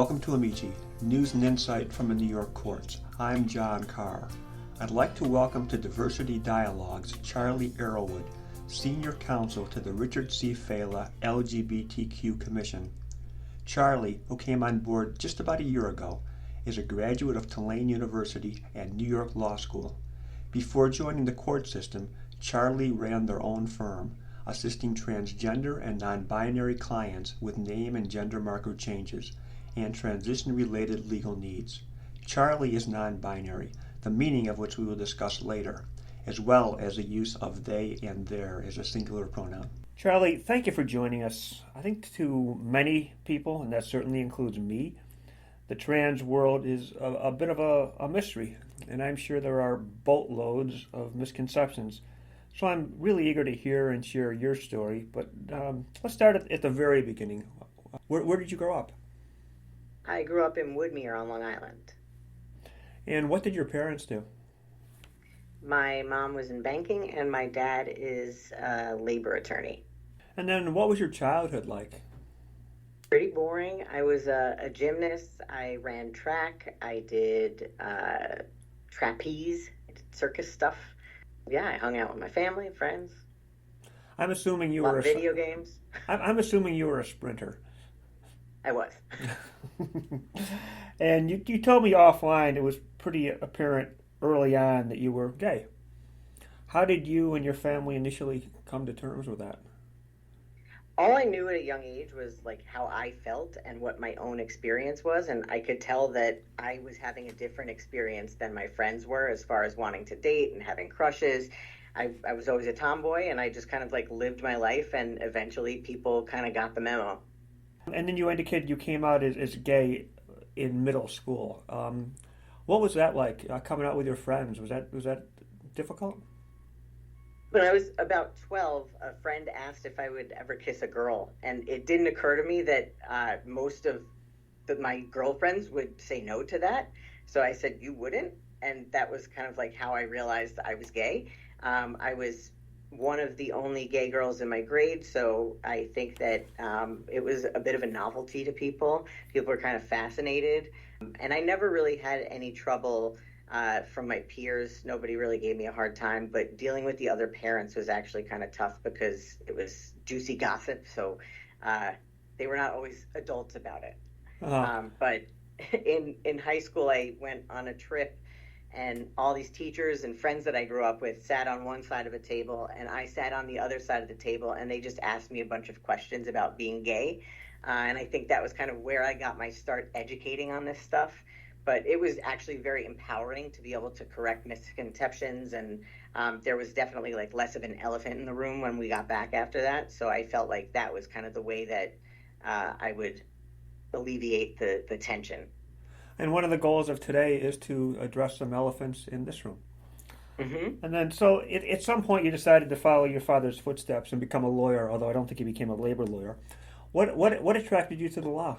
Welcome to Amici, News and Insight from the New York Courts. I'm John Carr. I'd like to welcome to Diversity Dialogues Charlie Arrowood, Senior Counsel to the Richard C. Failla LGBTQ Commission. Charlie, who came on board just about a year ago, is a graduate of Tulane University and New York Law School. Before joining the court system, Charlie ran their own firm, assisting transgender and non-binary clients with name and gender marker changes and transition-related legal needs. Charlie is non-binary, the meaning of which we will discuss later, as well as the use of they and their as a singular pronoun. Charlie, thank you for joining us. I think to many people, and that certainly includes me, the trans world is a bit of a mystery, and I'm sure there are boatloads of misconceptions. So I'm really eager to hear and share your story, but let's start at the very beginning. Where did you grow up? I grew up in Woodmere on Long Island. And what did your parents do? My mom was in banking and my dad is a labor attorney. And then what was your childhood like? Pretty boring. I was a gymnast. I ran track. I did trapeze. I did circus stuff. Yeah, I hung out with my family and friends. I'm assuming you were a video games. I'm assuming you were a sprinter. I was. And you told me offline it was pretty apparent early on that you were gay. How did you and your family initially come to terms with that? All I knew at a young age was like how I felt and what my own experience was, and I could tell that I was having a different experience than my friends were as far as wanting to date and having crushes. I was always a tomboy, and I just kind of like lived my life, and eventually people kind of got the memo. And then you indicated you came out as gay in middle school. What was that like, coming out with your friends? Was that difficult? When I was about 12, a friend asked if I would ever kiss a girl, and it didn't occur to me that most of my girlfriends would say no to that. So I said, "You wouldn't?" And that was kind of like how I realized I was gay. I was one of the only gay girls in my grade, so I think that it was a bit of a novelty to people. People were kind of fascinated, and I never really had any trouble from my peers. Nobody really gave me a hard time, but dealing with the other parents was actually kind of tough because it was juicy gossip, so they were not always adults about it. But in high school, I went on a trip, and all these teachers and friends that I grew up with sat on one side of a table, and I sat on the other side of the table, and they just asked me a bunch of questions about being gay. And I think that was kind of where I got my start educating on this stuff. But it was actually very empowering to be able to correct misconceptions, and there was definitely like less of an elephant in the room when we got back after that. So I felt like that was kind of the way that I would alleviate the tension. And one of the goals of today is to address some elephants in this room. Mm-hmm. And then, so at some point, you decided to follow your father's footsteps and become a lawyer. Although I don't think you became a labor lawyer. What attracted you to the law?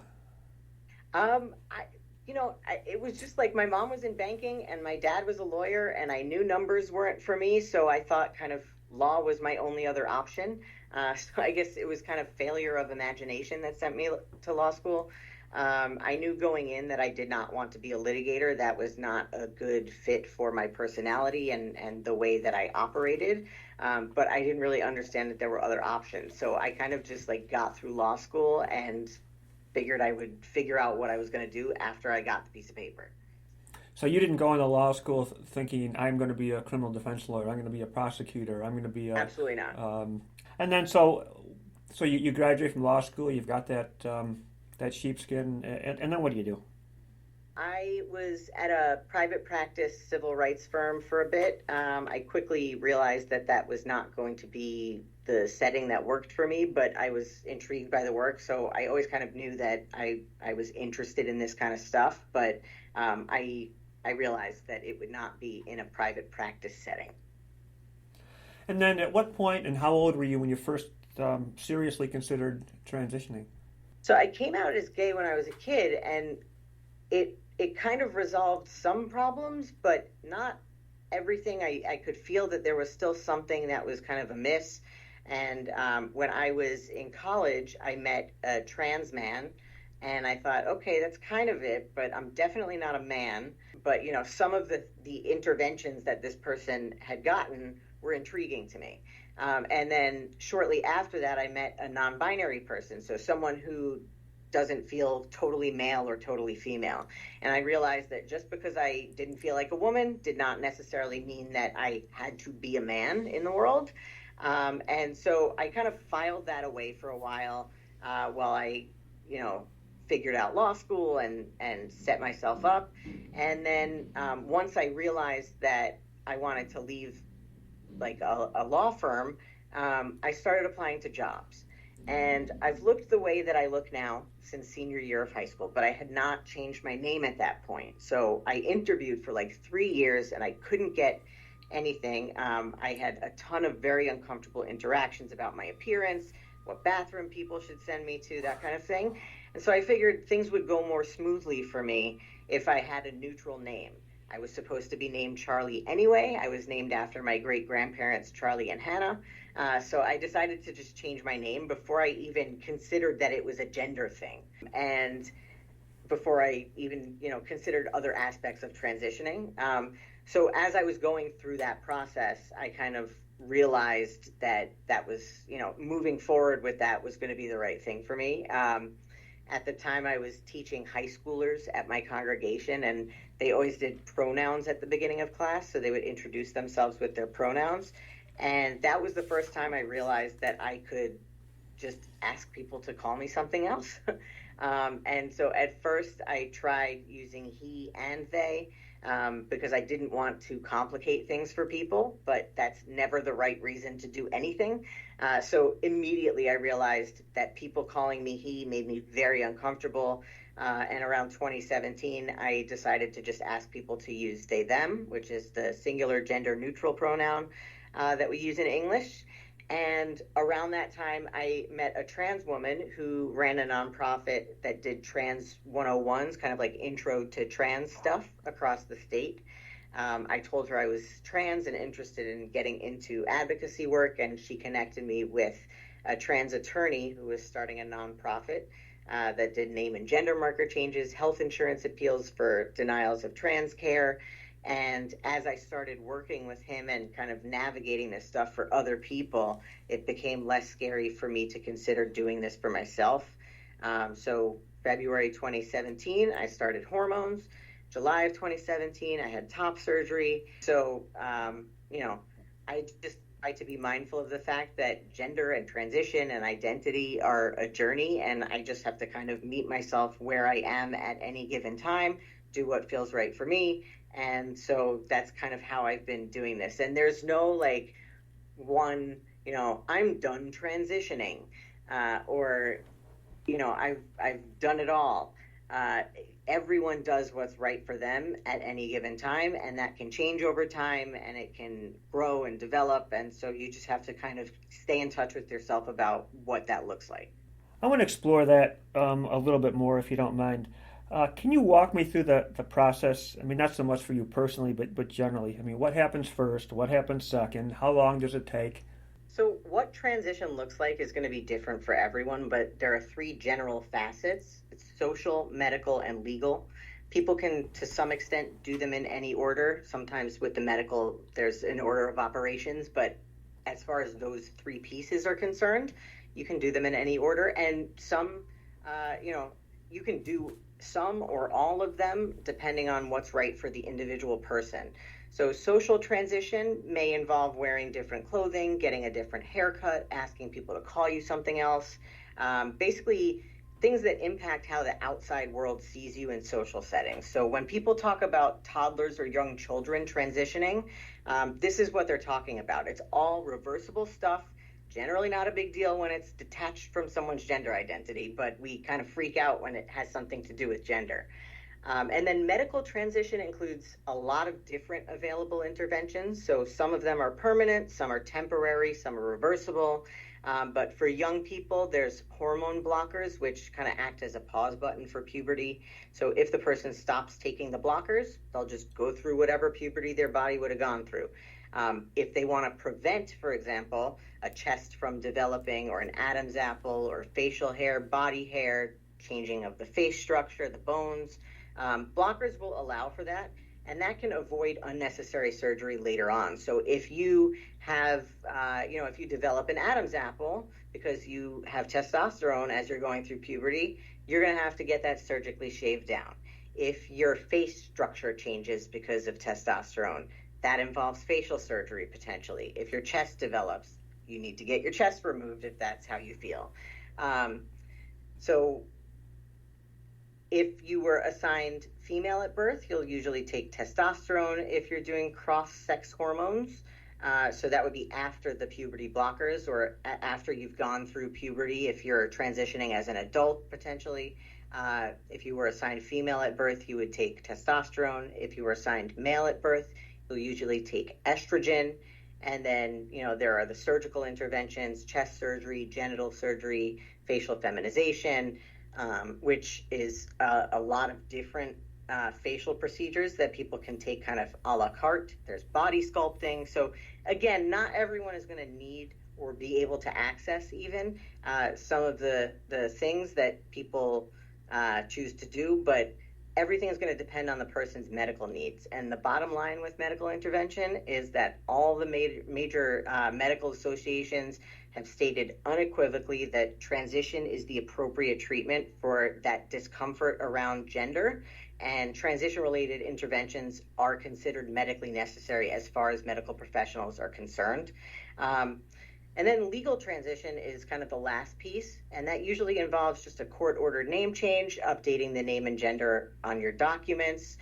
It was just like my mom was in banking and my dad was a lawyer, and I knew numbers weren't for me, so I thought kind of law was my only other option. So I guess it was kind of failure of imagination that sent me to law school. I knew going in that I did not want to be a litigator. That was not a good fit for my personality and the way that I operated. But I didn't really understand that there were other options. So I kind of just like got through law school and figured I would figure out what I was going to do after I got the piece of paper. So you didn't go into law school thinking, I'm going to be a criminal defense lawyer, I'm going to be a prosecutor, I'm going to be a... Absolutely not. And then so you graduate from law school, you've got that sheepskin, and then what do you do? I was at a private practice civil rights firm for a bit. I quickly realized that was not going to be the setting that worked for me, but I was intrigued by the work, so I always kind of knew that I was interested in this kind of stuff, but I realized that it would not be in a private practice setting. And then at what point and how old were you when you first seriously considered transitioning? So I came out as gay when I was a kid, and it kind of resolved some problems, but not everything. I could feel that there was still something that was kind of amiss. And when I was in college, I met a trans man And I thought, okay, that's kind of it, but I'm definitely not a man. But, some of the interventions that this person had gotten were intriguing to me. And then shortly after that, I met a non-binary person. So someone who doesn't feel totally male or totally female. And I realized that just because I didn't feel like a woman did not necessarily mean that I had to be a man in the world. And so I kind of filed that away for a while I, figured out law school and set myself up. And then once I realized that I wanted to leave like a law firm, I started applying to jobs. And I've looked the way that I look now since senior year of high school, but I had not changed my name at that point. So I interviewed for like 3 years and I couldn't get anything. I had a ton of very uncomfortable interactions about my appearance, what bathroom people should send me to, that kind of thing. And so I figured things would go more smoothly for me if I had a neutral name. I was supposed to be named Charlie anyway. I was named after my great-grandparents, Charlie and Hannah. So I decided to just change my name before I even considered that it was a gender thing. And before I even, considered other aspects of transitioning. So as I was going through that process, I kind of realized that was, moving forward with that was going to be the right thing for me. At the time, I was teaching high schoolers at my congregation, and they always did pronouns at the beginning of class, so they would introduce themselves with their pronouns. And that was the first time I realized that I could just ask people to call me something else. And so at first, I tried using he and they, because I didn't want to complicate things for people, but that's never the right reason to do anything. So immediately I realized that people calling me he made me very uncomfortable. And around 2017, I decided to just ask people to use they, them, which is the singular gender neutral pronoun that we use in English. And around that time, I met a trans woman who ran a nonprofit that did trans 101s, kind of like intro to trans stuff across the state. I told her I was trans and interested in getting into advocacy work, and she connected me with a trans attorney who was starting a nonprofit that did name and gender marker changes, health insurance appeals for denials of trans care. And as I started working with him and kind of navigating this stuff for other people, it became less scary for me to consider doing this for myself. So February 2017, I started hormones. July of 2017, I had top surgery. So, I just try to be mindful of the fact that gender and transition and identity are a journey, and I just have to kind of meet myself where I am at any given time, do what feels right for me. And so that's kind of how I've been doing this. And there's no like one, I'm done transitioning, or, I've done it all. Everyone does what's right for them at any given time, and that can change over time, and it can grow and develop. And so you just have to kind of stay in touch with yourself about what that looks like. I want to explore that a little bit more, if you don't mind. Can you walk me through the process? I mean, not so much for you personally, but generally. I mean, what happens first? What happens second? How long does it take? So what transition looks like is going to be different for everyone, but there are 3 general facets. It's social, medical, and legal. People can, to some extent, do them in any order. Sometimes with the medical, there's an order of operations, but as far as those 3 pieces are concerned, you can do them in any order. And some, you can do some or all of them depending on what's right for the individual person. So social transition may involve wearing different clothing, getting a different haircut, asking people to call you something else. Basically, things that impact how the outside world sees you in social settings. So when people talk about toddlers or young children transitioning, this is what they're talking about. It's all reversible stuff. Generally not a big deal when it's detached from someone's gender identity, but we kind of freak out when it has something to do with gender. And then medical transition includes a lot of different available interventions. So some of them are permanent, some are temporary, some are reversible. But for young people, there's hormone blockers, which kind of act as a pause button for puberty. So if the person stops taking the blockers, they'll just go through whatever puberty their body would have gone through. If they want to prevent, for example, a chest from developing or an Adam's apple or facial hair, body hair, changing of the face structure, the bones. Blockers will allow for that, and that can avoid unnecessary surgery later on. So if you have, if you develop an Adam's apple because you have testosterone as you're going through puberty, you're going to have to get that surgically shaved down. If your face structure changes because of testosterone, that involves facial surgery potentially. If your chest develops, you need to get your chest removed if that's how you feel. So if you were assigned female at birth, you'll usually take testosterone if you're doing cross-sex hormones. So that would be after the puberty blockers or after you've gone through puberty if you're transitioning as an adult potentially. If you were assigned female at birth, you would take testosterone. If you were assigned male at birth, you'll usually take estrogen. And then, there are the surgical interventions, chest surgery, genital surgery, facial feminization, which is a lot of different facial procedures that people can take kind of a la carte. There's body sculpting. So again, not everyone is going to need or be able to access even some of the things that people choose to do, but everything is going to depend on the person's medical needs. And the bottom line with medical intervention is that all the major medical associations have stated unequivocally that transition is the appropriate treatment for that discomfort around gender, and transition-related interventions are considered medically necessary as far as medical professionals are concerned. And then legal transition is kind of the last piece, and that usually involves just a court-ordered name change, updating the name and gender on your documents.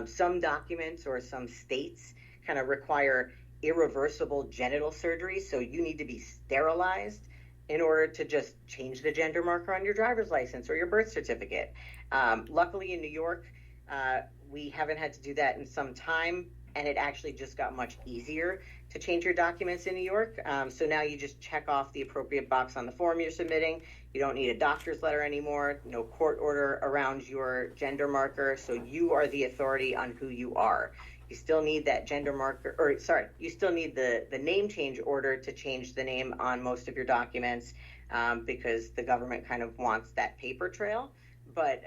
Some documents or some states kind of require irreversible genital surgery, so you need to be sterilized in order to just change the gender marker on your driver's license or your birth certificate. Luckily in New York, we haven't had to do that in some time, and it actually just got much easier to change your documents in New York. So now you just check off the appropriate box on the form you're submitting. You don't need a doctor's letter anymore, no court order around your gender marker, so you are the authority on who you are. You still need that gender marker, you still need the name change order to change the name on most of your documents because the government kind of wants that paper trail. But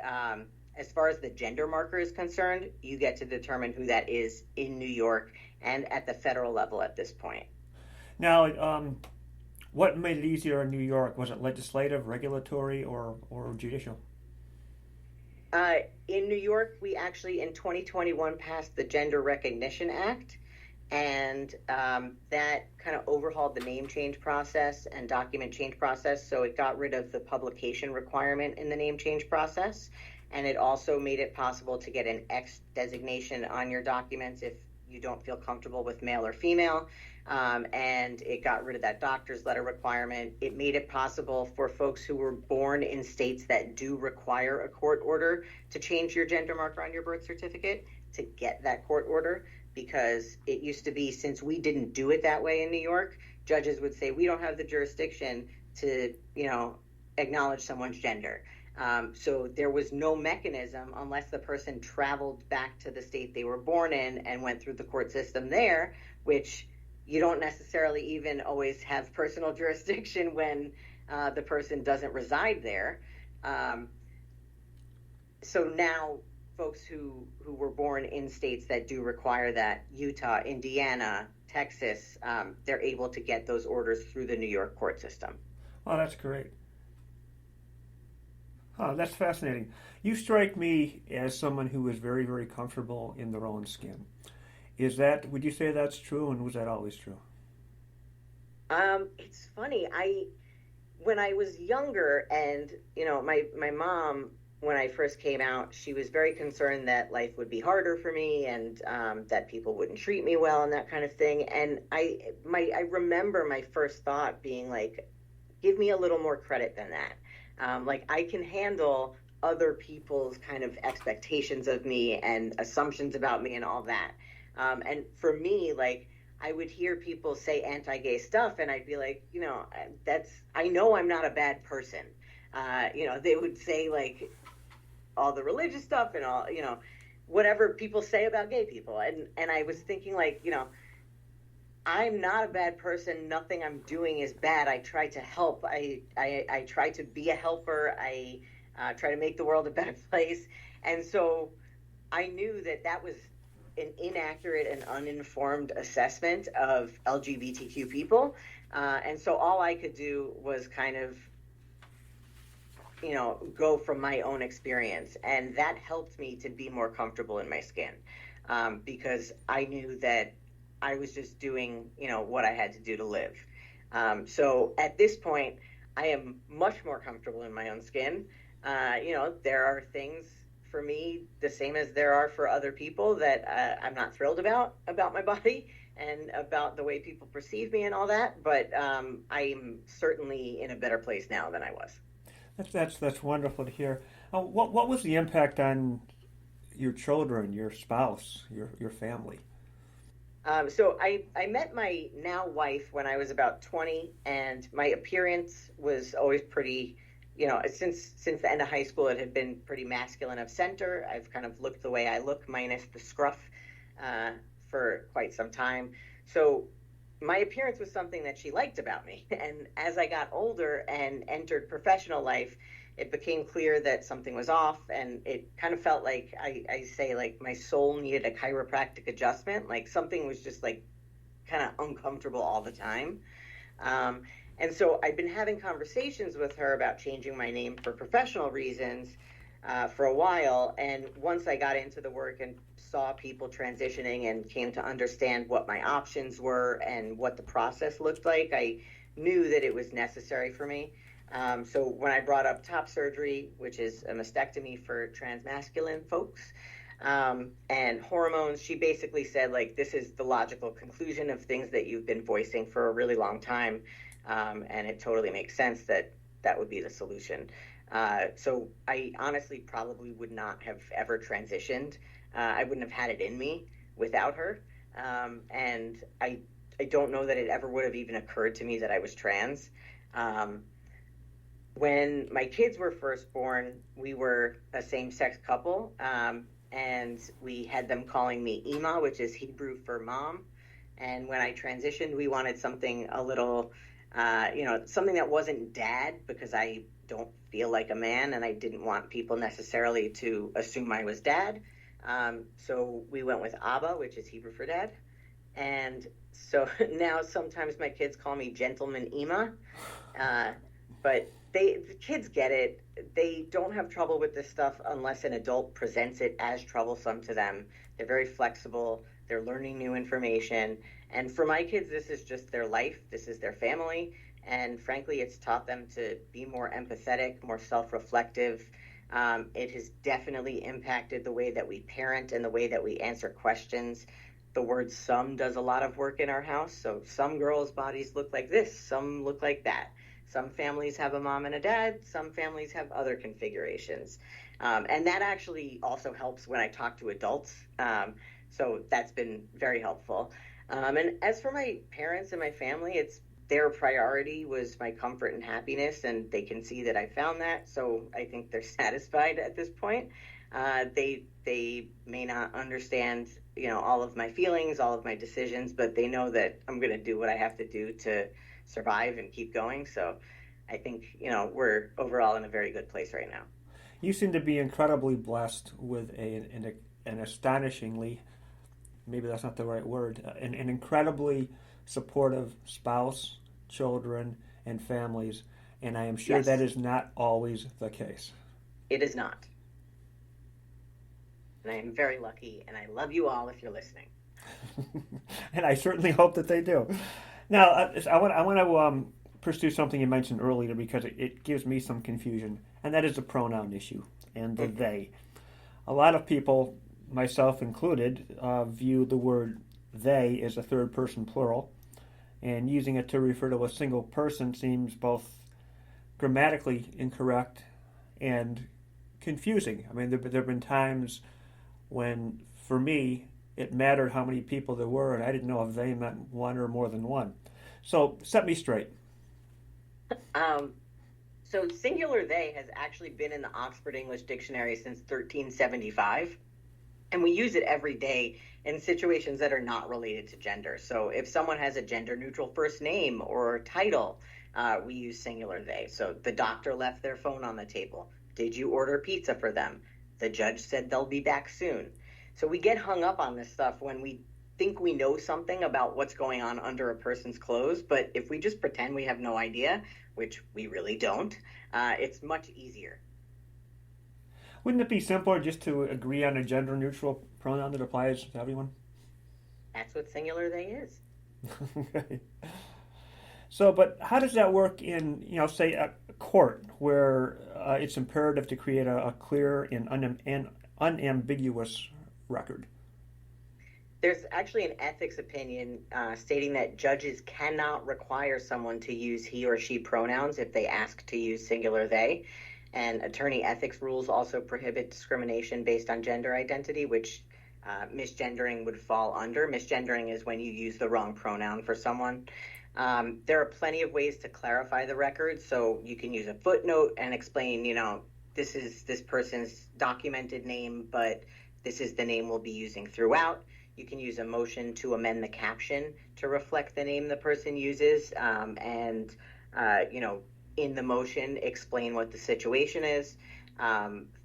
as far as the gender marker is concerned, you get to determine who that is in New York and at the federal level at this point. Now, what made it easier in New York? Was it legislative, regulatory, or judicial? In New York, we actually in 2021 passed the Gender Recognition Act, and that kind of overhauled the name change process and document change process. So it got rid of the publication requirement in the name change process, and it also made it possible to get an X designation on your documents if you don't feel comfortable with male or female. And it got rid of that doctor's letter requirement. It made it possible for folks who were born in states that do require a court order to change your gender marker on your birth certificate to get that court order, because it used to be, since we didn't do it that way in New York, judges would say, we don't have the jurisdiction to, acknowledge someone's gender. So there was no mechanism unless the person traveled back to the state they were born in and went through the court system there, which you don't necessarily even always have personal jurisdiction when the person doesn't reside there. So now folks who were born in states that do require that, Utah, Indiana, Texas, they're able to get those orders through the New York court system. Oh, that's great. Oh, that's fascinating. You strike me as someone who is very, very comfortable in their own skin. Would you say that's true, and was that always true? It's funny. When I was younger, and my mom, when I first came out, she was very concerned that life would be harder for me and that people wouldn't treat me well and that kind of thing. And I remember my first thought being like, give me a little more credit than that. I can handle other people's kind of expectations of me and assumptions about me and all that. And for me, I would hear people say anti-gay stuff, and I'd be like, I know I'm not a bad person. They would say all the religious stuff and all, whatever people say about gay people. And I was thinking I'm not a bad person. Nothing I'm doing is bad. I try to help. I try to be a helper. I try to make the world a better place. And so I knew that that was an inaccurate and uninformed assessment of LGBTQ people. And so all I could do was kind of, go from my own experience. And that helped me to be more comfortable in my skin, because I knew that I was just doing, what I had to do to live. So at this point, I am much more comfortable in my own skin. There are things for me the same as there are for other people that I'm not thrilled about my body and about the way people perceive me and all that. But I'm certainly in a better place now than I was. That's wonderful to hear. What was the impact on your children, your spouse, your family? So I met my now wife when I was about 20, and my appearance was always pretty, since the end of high school, it had been pretty masculine of center. I've kind of looked the way I look, minus the scruff, for quite some time. So my appearance was something that she liked about me. And as I got older and entered professional life, it became clear that something was off, and it kind of felt like I say, like, my soul needed a chiropractic adjustment. Like, something was just like kind of uncomfortable all the time. And so I've been having conversations with her about changing my name for professional reasons for a while. And once I got into the work and saw people transitioning and came to understand what my options were and what the process looked like, I knew that it was necessary for me. So when I brought up top surgery, which is a mastectomy for transmasculine folks, and hormones, she basically said, like, this is the logical conclusion of things that you've been voicing for a really long time. And it totally makes sense that that would be the solution. So I honestly probably would not have ever transitioned. I wouldn't have had it in me without her. And I don't know that it ever would have even occurred to me that I was trans. When my kids were first born, we were a same-sex couple, and we had them calling me Ima, which is Hebrew for mom. And when I transitioned, we wanted something a little, something that wasn't dad, because I don't feel like a man, and I didn't want people necessarily to assume I was dad. So we went with Abba, which is Hebrew for dad. And so now sometimes my kids call me Gentleman Ima, but the kids get it. They don't have trouble with this stuff unless an adult presents it as troublesome to them. They're very flexible. They're learning new information. And for my kids, this is just their life. This is their family. And frankly, it's taught them to be more empathetic, more self-reflective. It has definitely impacted the way that we parent and the way that we answer questions. The word some does a lot of work in our house. So some girls' bodies look like this, some look like that. Some families have a mom and a dad. Some families have other configurations. And that actually also helps when I talk to adults. So that's been very helpful. And as for my parents and my family, it's their priority was my comfort and happiness, and they can see that I found that. So I think they're satisfied at this point. They may not understand, all of my feelings, all of my decisions, but they know that I'm going to do what I have to do to survive and keep going. So I think, we're overall in a very good place right now. You seem to be incredibly blessed with an astonishingly, maybe that's not the right word, an incredibly supportive spouse, children, and families, and I am sure Yes. that is not always the case. It is not. And I am very lucky, and I love you all if you're listening. And I certainly hope that they do. Now, I want to pursue something you mentioned earlier, because it gives me some confusion, and that is the pronoun issue and the they. A lot of people, myself included, view the word they as a third person plural, and using it to refer to a single person seems both grammatically incorrect and confusing. I mean, there have been times when, for me, it mattered how many people there were, and I didn't know if they meant one or more than one. So set me straight. So singular they has actually been in the Oxford English Dictionary since 1375, and we use it every day in situations that are not related to gender. So if someone has a gender-neutral first name or title, we use singular they. So the doctor left their phone on the table. Did you order pizza for them? The judge said they'll be back soon. So we get hung up on this stuff when we think we know something about what's going on under a person's clothes, but if we just pretend we have no idea, which we really don't, it's much easier. Wouldn't it be simpler just to agree on a gender neutral pronoun that applies to everyone? That's what singular they is. Okay. So, but how does that work in, say, a court where it's imperative to create a clear and unambiguous record? There's actually an ethics opinion stating that judges cannot require someone to use he or she pronouns if they ask to use singular they. And attorney ethics rules also prohibit discrimination based on gender identity, which misgendering would fall under. Misgendering is when you use the wrong pronoun for someone. There are plenty of ways to clarify the record. So you can use a footnote and explain, this is this person's documented name, but this is the name we'll be using throughout. You can use a motion to amend the caption to reflect the name the person uses, and in the motion, explain what the situation is.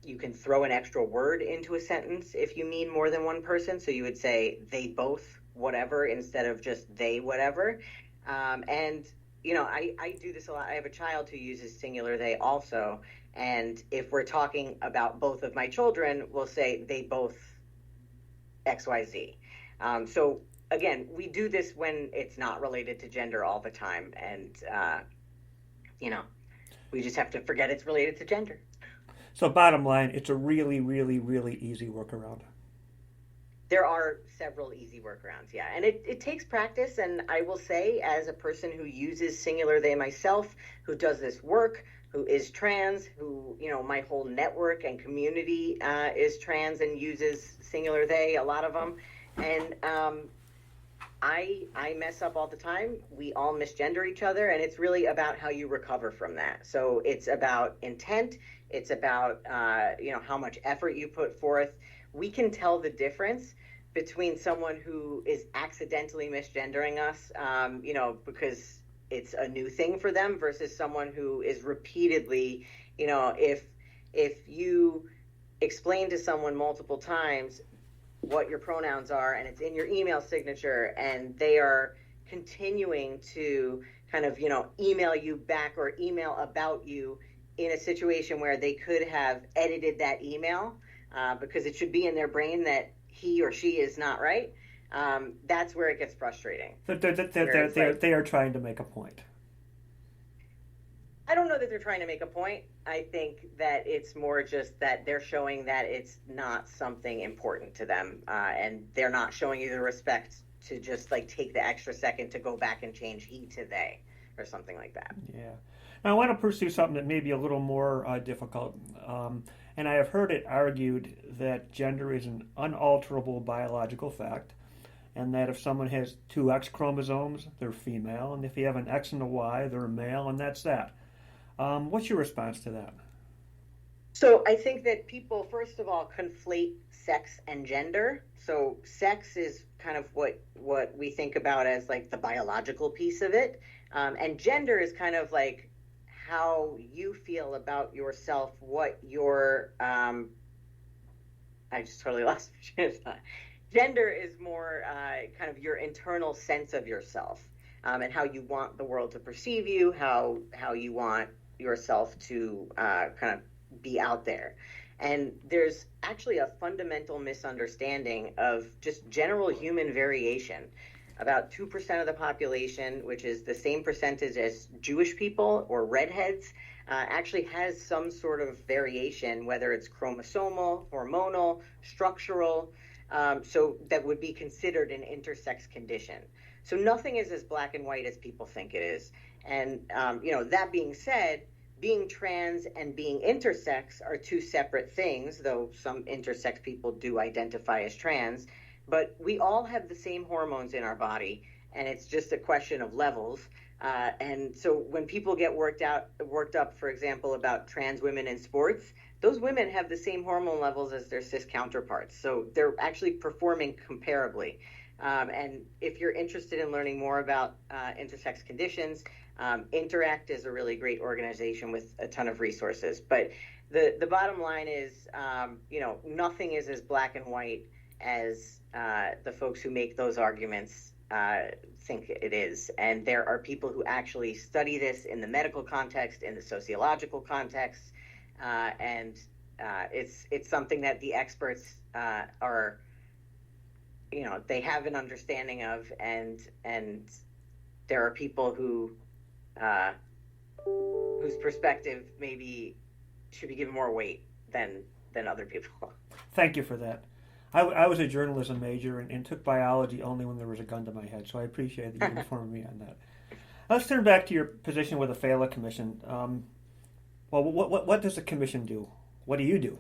You can throw an extra word into a sentence if you mean more than one person. So you would say they both whatever instead of just they whatever. I do this a lot. I have a child who uses singular they also. And if we're talking about both of my children, we'll say they both XYZ. So again, we do this when it's not related to gender all the time. And, we just have to forget it's related to gender. So bottom line, it's a really, really, really easy workaround. There are several easy workarounds, yeah. And it takes practice, and I will say, as a person who uses singular they myself, who does this work, who is trans, who, my whole network and community is trans and uses singular they, a lot of them. And I mess up all the time. We all misgender each other, and it's really about how you recover from that. So it's about intent. It's about, how much effort you put forth. We can tell the difference between someone who is accidentally misgendering us, because it's a new thing for them versus someone who is repeatedly, if you explain to someone multiple times what your pronouns are and it's in your email signature and they are continuing to kind of, email you back or email about you in a situation where they could have edited that email because it should be in their brain that he or she is not right. That's where it gets frustrating. They are trying to make a point. I don't know that they're trying to make a point. I think that it's more just that they're showing that it's not something important to them, and they're not showing you the respect to just take the extra second to go back and change he to they or something like that. Yeah. Now I want to pursue something that may be a little more difficult. And I have heard it argued that gender is an unalterable biological fact, and that if someone has two X chromosomes, they're female, and if you have an X and a Y, they're male, and that's that. What's your response to that? So I think that people, first of all, conflate sex and gender. So sex is kind of what we think about as the biological piece of it. And gender is kind of how you feel about yourself, what your, I just totally lost my train of thought. Gender is more kind of your internal sense of yourself, and how you want the world to perceive you, how you want yourself to kind of be out there. And there's actually a fundamental misunderstanding of just general human variation. About 2% of the population, which is the same percentage as Jewish people or redheads, actually has some sort of variation, whether it's chromosomal, hormonal, structural, so that would be considered an intersex condition. So nothing is as black and white as people think it is. And, that being said, being trans and being intersex are two separate things, though some intersex people do identify as trans. But we all have the same hormones in our body, and it's just a question of levels. And so when people get worked up, for example, about trans women in sports, those women have the same hormone levels as their cis counterparts. So they're actually performing comparably. And if you're interested in learning more about intersex conditions, Interact is a really great organization with a ton of resources. But The bottom line is, nothing is as black and white as the folks who make those arguments think it is. And there are people who actually study this in the medical context, in the sociological context, and it's something that the experts are, they have an understanding of, and there are people who whose perspective maybe should be given more weight than other people. Thank you for that. I was a journalism major and took biology only when there was a gun to my head, so I appreciate that you informed me on that. Let's turn back to your position with the Failla Commission. Well, what does the commission do? What do you do?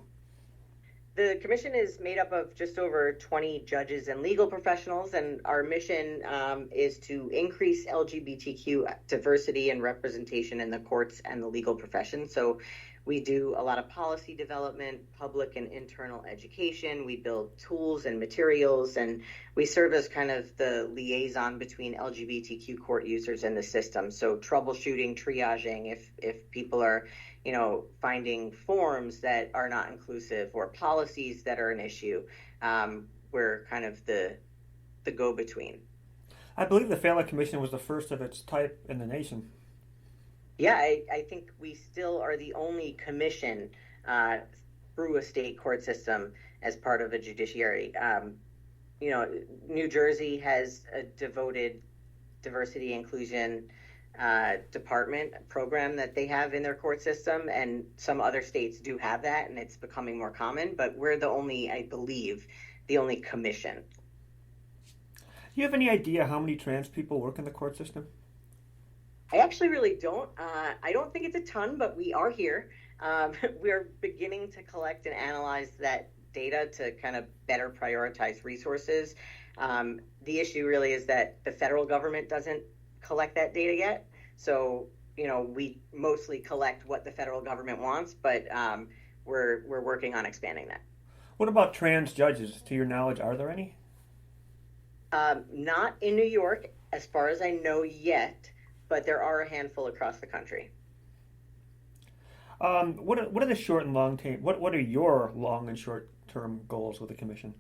The commission is made up of just over 20 judges and legal professionals, and our mission is to increase LGBTQ diversity and representation in the courts and the legal profession. So we do a lot of policy development, public and internal education. We build tools and materials, and we serve as kind of the liaison between LGBTQ court users and the system. So troubleshooting, triaging, if people are, finding forms that are not inclusive or policies that are an issue, we're kind of the go-between. I believe the Failla Commission was the first of its type in the nation. Yeah, I think we still are the only commission through a state court system as part of a judiciary. New Jersey has a devoted diversity inclusion department program that they have in their court system, and some other states do have that, and it's becoming more common, but we're I believe, the only commission. Do you have any idea how many trans people work in the court system? I actually really don't. I don't think it's a ton, but we are here. We're beginning to collect and analyze that data to kind of better prioritize resources. The issue really is that the federal government doesn't collect that data yet. So, we mostly collect what the federal government wants, but we're working on expanding that. What about trans judges? To your knowledge, are there any? Not in New York, as far as I know yet, but there are a handful across the country. What are the short and long term? What are your long and short term goals with the commission?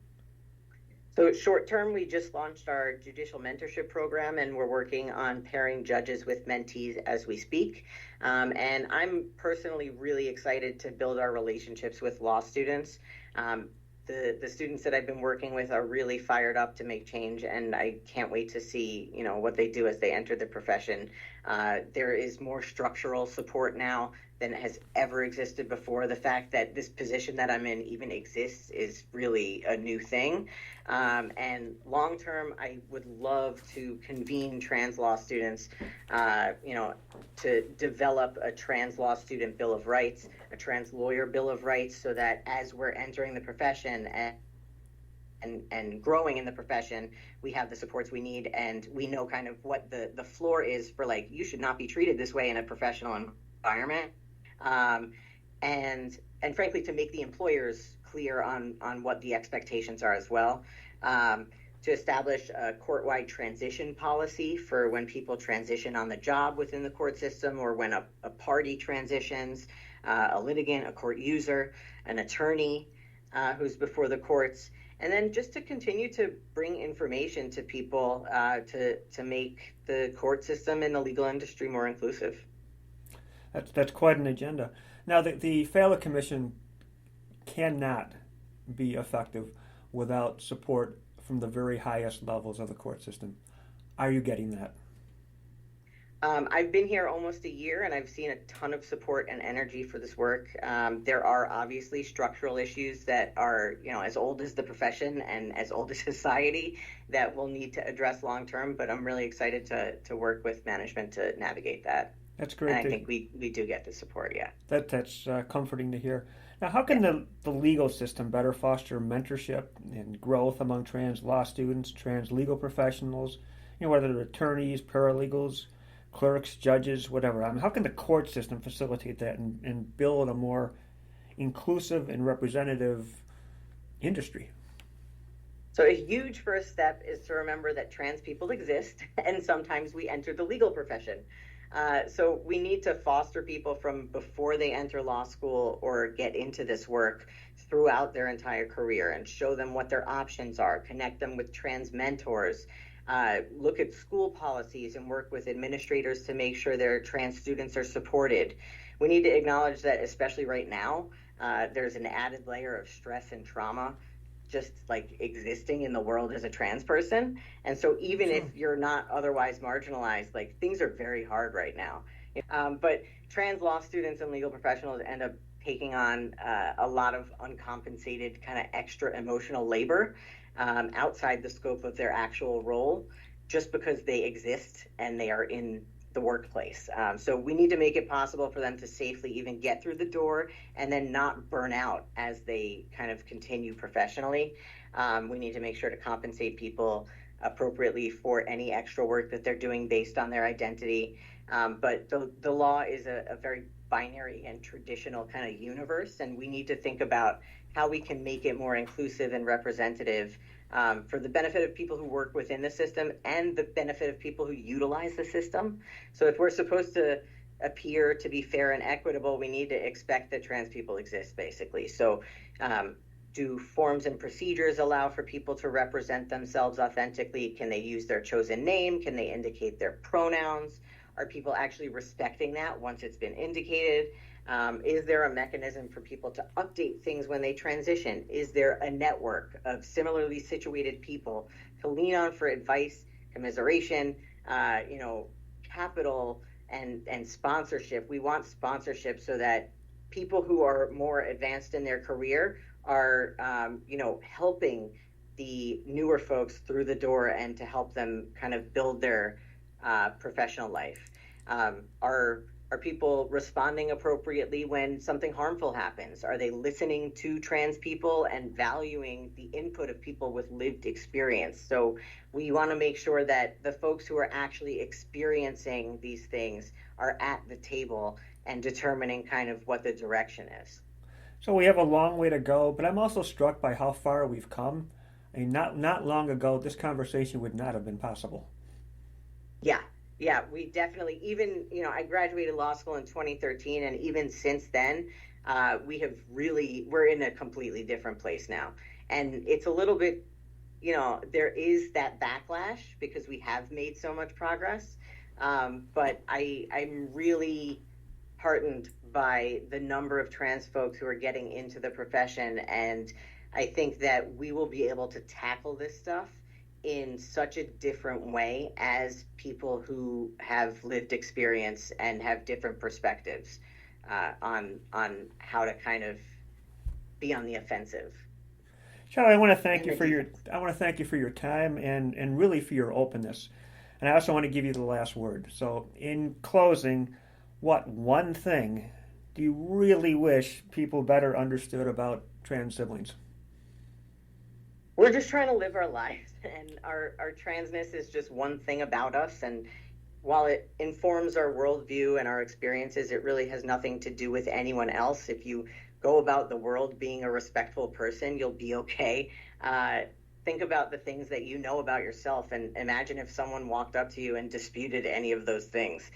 So short term, we just launched our judicial mentorship program, and we're working on pairing judges with mentees as we speak. And I'm personally really excited to build our relationships with law students. The students that I've been working with are really fired up to make change, and I can't wait to see what they do as they enter the profession. There is more structural support now than has ever existed before. The fact that this position that I'm in even exists is really a new thing. And long term, I would love to convene trans law students, to develop a trans law student bill of rights, a trans lawyer bill of rights, so that as we're entering the profession and growing in the profession, we have the supports we need, and we know kind of what the floor is for, like, you should not be treated this way in a professional environment. And frankly, to make the employers clear on what the expectations are as well. To establish a court-wide transition policy for when people transition on the job within the court system, or when a party transitions, a litigant, a court user, an attorney who's before the courts. And then just to continue to bring information to people to make the court system and the legal industry more inclusive. That's quite an agenda. Now, the Failla Commission cannot be effective without support from the very highest levels of the court system. Are you getting that? I've been here almost a year, and I've seen a ton of support and energy for this work. There are obviously structural issues that are, as old as the profession and as old as society, that we'll need to address long term, but I'm really excited to work with management to navigate that. That's great. And I think we do get the support, yeah. That's comforting to hear. Now, how can the legal system better foster mentorship and growth among trans law students, trans legal professionals, whether they're attorneys, paralegals, clerks, judges, whatever? How can the court system facilitate that and build a more inclusive and representative industry? So a huge first step is to remember that trans people exist, and sometimes we enter the legal profession. So we need to foster people from before they enter law school or get into this work throughout their entire career and show them what their options are, connect them with trans mentors, look at school policies and work with administrators to make sure their trans students are supported. We need to acknowledge that, especially right now, there's an added layer of stress and trauma just like existing in the world as a trans person. And so even if you're not otherwise marginalized, like things are very hard right now. But trans law students and legal professionals end up taking on a lot of uncompensated kind of extra emotional labor outside the scope of their actual role, just because they exist and they are in the workplace. So we need to make it possible for them to safely even get through the door and then not burn out as they kind of continue professionally. We need to make sure to compensate people appropriately for any extra work that they're doing based on their identity. But the law is a very binary and traditional kind of universe, and we need to think about how we can make it more inclusive and representative for the benefit of people who work within the system and the benefit of people who utilize the system. So if we're supposed to appear to be fair and equitable, we need to expect that trans people exist, basically. So do forms and procedures allow for people to represent themselves authentically? Can they use their chosen name? Can they indicate their pronouns? Are people actually respecting that once it's been indicated? Is there a mechanism for people to update things when they transition? Is there a network of similarly situated people to lean on for advice, commiseration, capital, and sponsorship? We want sponsorship so that people who are more advanced in their career are, helping the newer folks through the door and to help them kind of build their professional life. Are people responding appropriately when something harmful happens? Are they listening to trans people and valuing the input of people with lived experience? So we want to make sure that the folks who are actually experiencing these things are at the table and determining kind of what the direction is. So we have a long way to go, but I'm also struck by how far we've come. I mean, not long ago, this conversation would not have been possible. Yeah, we definitely, even, I graduated law school in 2013, and even since then, we're in a completely different place now. And it's a little bit, there is that backlash because we have made so much progress. But I'm really heartened by the number of trans folks who are getting into the profession. And I think that we will be able to tackle this stuff in such a different way as people who have lived experience and have different perspectives on how to kind of be on the offensive. Charlie, I want to thank you for your time and really for your openness. And I also want to give you the last word. So in closing, what one thing do you really wish people better understood about trans siblings? We're just trying to live our lives, and our transness is just one thing about us. And while it informs our worldview and our experiences, it really has nothing to do with anyone else. If you go about the world being a respectful person, you'll be okay. Think about the things that you know about yourself, and imagine if someone walked up to you and disputed any of those things.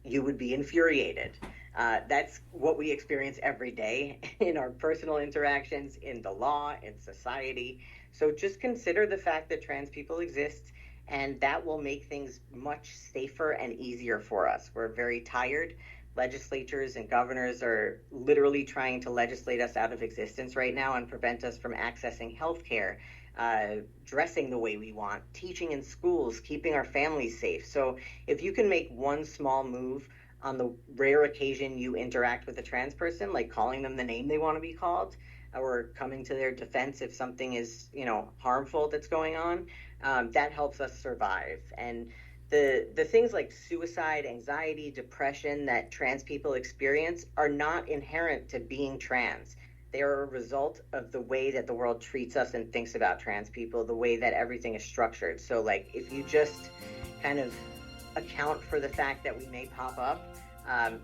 You would be infuriated. That's what we experience every day in our personal interactions, in the law, in society. So just consider the fact that trans people exist, and that will make things much safer and easier for us. We're very tired. Legislatures and governors are literally trying to legislate us out of existence right now and prevent us from accessing health care, dressing the way we want, teaching in schools, keeping our families safe. So if you can make one small move on the rare occasion you interact with a trans person, like calling them the name they want to be called, or coming to their defense if something is, harmful that's going on, that helps us survive. And the things like suicide, anxiety, depression that trans people experience are not inherent to being trans. They are a result of the way that the world treats us and thinks about trans people, the way that everything is structured. So, like, if you just kind of account for the fact that we may pop up,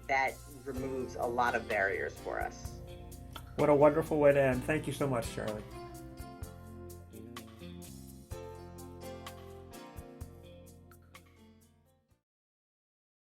that removes a lot of barriers for us. What a wonderful way to end. Thank you so much, Charlie.